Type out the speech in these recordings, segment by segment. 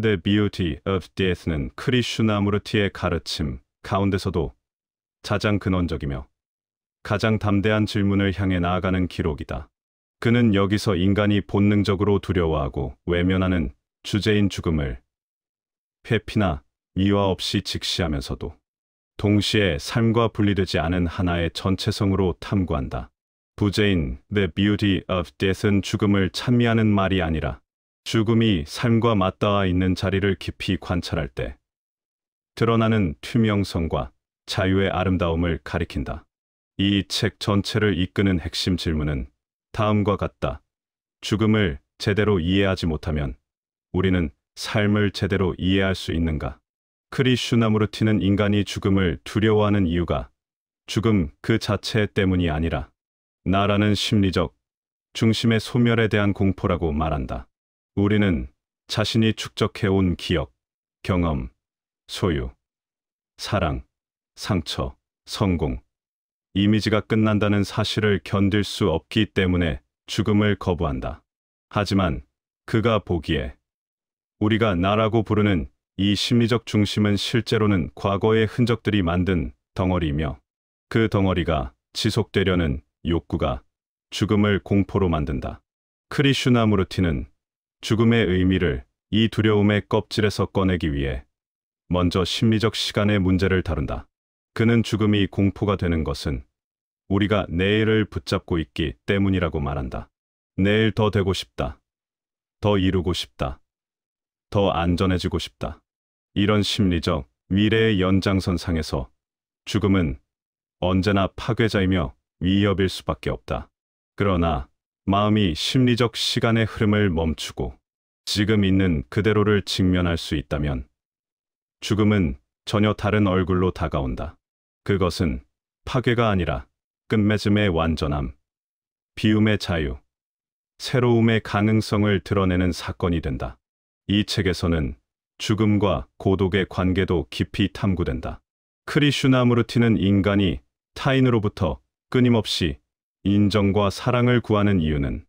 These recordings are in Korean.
The Beauty of Death는 크리슈나무르티의 가르침 가운데서도 가장 근원적이며 가장 담대한 질문을 향해 나아가는 기록이다. 그는 여기서 인간이 본능적으로 두려워하고 외면하는 주제인 죽음을 회피나 미화 없이 직시하면서도 동시에 삶과 분리되지 않은 하나의 전체성으로 탐구한다. 부제인 The Beauty of Death은 죽음을 찬미하는 말이 아니라 죽음이 삶과 맞닿아 있는 자리를 깊이 관찰할 때 드러나는 투명성과 자유의 아름다움을 가리킨다. 이 책 전체를 이끄는 핵심 질문은 다음과 같다. 죽음을 제대로 이해하지 못하면 우리는 삶을 제대로 이해할 수 있는가? 크리슈나무르티는 인간이 죽음을 두려워하는 이유가 죽음 그 자체 때문이 아니라 나라는 심리적 중심의 소멸에 대한 공포라고 말한다. 우리는 자신이 축적해온 기억, 경험, 소유, 사랑, 상처, 성공, 이미지가 끝난다는 사실을 견딜 수 없기 때문에 죽음을 거부한다. 하지만 그가 보기에 우리가 나라고 부르는 이 심리적 중심은 실제로는 과거의 흔적들이 만든 덩어리이며 그 덩어리가 지속되려는 욕구가 죽음을 공포로 만든다. 크리슈나무르티는 죽음의 의미를 이 두려움의 껍질에서 꺼내기 위해 먼저 심리적 시간의 문제를 다룬다. 그는 죽음이 공포가 되는 것은 우리가 내일을 붙잡고 있기 때문이라고 말한다. 내일 더 되고 싶다. 더 이루고 싶다. 더 안전해지고 싶다. 이런 심리적 미래의 연장선상에서 죽음은 언제나 파괴자이며 위협일 수밖에 없다. 그러나 마음이 심리적 시간의 흐름을 멈추고 지금 있는 그대로를 직면할 수 있다면 죽음은 전혀 다른 얼굴로 다가온다. 그것은 파괴가 아니라 끝맺음의 완전함, 비움의 자유, 새로움의 가능성을 드러내는 사건이 된다. 이 책에서는 죽음과 고독의 관계도 깊이 탐구된다. 크리슈나무르티는 인간이 타인으로부터 끊임없이 인정과 사랑을 구하는 이유는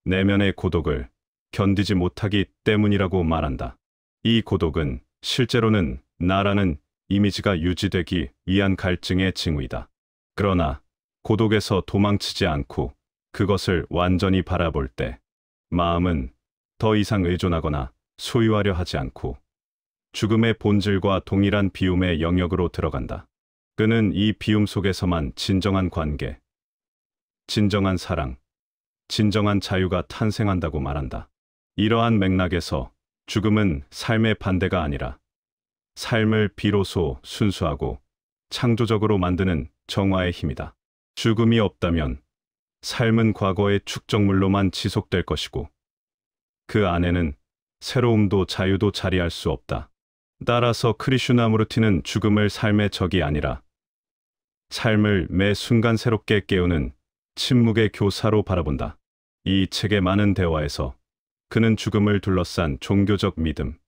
내면의 고독을 견디지 못하기 때문이라고 말한다. 이 고독은 실제로는 나라는 이미지가 유지되기 위한 갈증의 징후이다. 그러나 고독에서 도망치지 않고 그것을 완전히 바라볼 때 마음은 더 이상 의존하거나 소유하려 하지 않고 죽음의 본질과 동일한 비움의 영역으로 들어간다. 그는 이 비움 속에서만 진정한 관계, 진정한 사랑, 진정한 자유가 탄생한다고 말한다. 이러한 맥락에서 죽음은 삶의 반대가 아니라 삶을 비로소 순수하고 창조적으로 만드는 정화의 힘이다. 죽음이 없다면 삶은 과거의 축적물로만 지속될 것이고 그 안에는 새로움도 자유도 자리할 수 없다. 따라서 크리슈나무르티는 죽음을 삶의 적이 아니라 삶을 매 순간 새롭게 깨우는 침묵의 교사로 바라본다. 이 책의 많은 대화에서 그는 죽음을 둘러싼 종교적 믿음,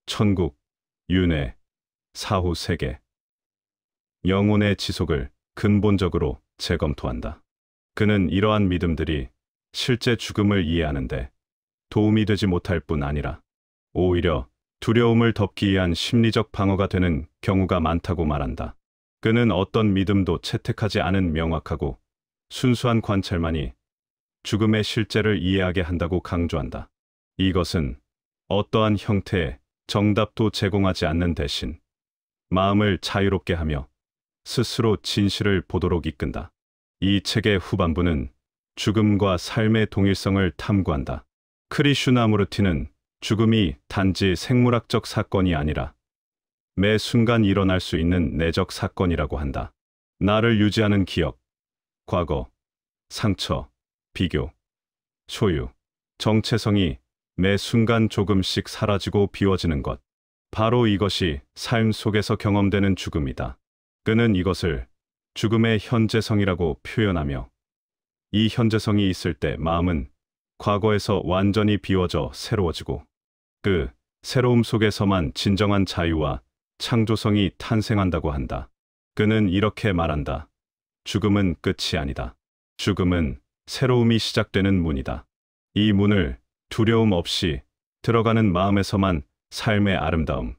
천국, 윤회, 사후 세계, 영혼의 지속을 근본적으로 재검토한다. 그는 이러한 믿음들이 실제 죽음을 이해하는데 도움이 되지 못할 뿐 아니라 오히려 두려움을 덮기 위한 심리적 방어가 되는 경우가 많다고 말한다. 그는 어떤 믿음도 채택하지 않은 명확하고 순수한 관찰만이 죽음의 실제를 이해하게 한다고 강조한다. 이것은 어떠한 형태의 정답도 제공하지 않는 대신 마음을 자유롭게 하며 스스로 진실을 보도록 이끈다. 이 책의 후반부는 죽음과 삶의 동일성을 탐구한다. 크리슈나무르티는 죽음이 단지 생물학적 사건이 아니라 매 순간 일어날 수 있는 내적 사건이라고 한다. 나를 유지하는 기억, 과거, 상처, 비교, 소유, 정체성이 매 순간 조금씩 사라지고 비워지는 것. 바로 이것이 삶 속에서 경험되는 죽음이다. 그는 이것을 죽음의 현재성이라고 표현하며 이 현재성이 있을 때 마음은 과거에서 완전히 비워져 새로워지고 그 새로움 속에서만 진정한 자유와 창조성이 탄생한다고 한다. 그는 이렇게 말한다. 죽음은 끝이 아니다. 죽음은 새로움이 시작되는 문이다. 이 문을 두려움 없이 들어가는 마음에서만 삶의 아름다움,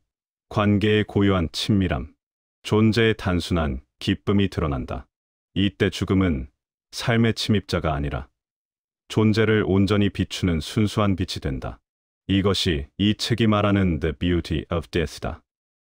관계의 고요한 친밀함, 존재의 단순한 기쁨이 드러난다. 이때 죽음은 삶의 침입자가 아니라 존재를 온전히 비추는 순수한 빛이 된다. 이것이 이 책이 말하는 The Beauty of Death다.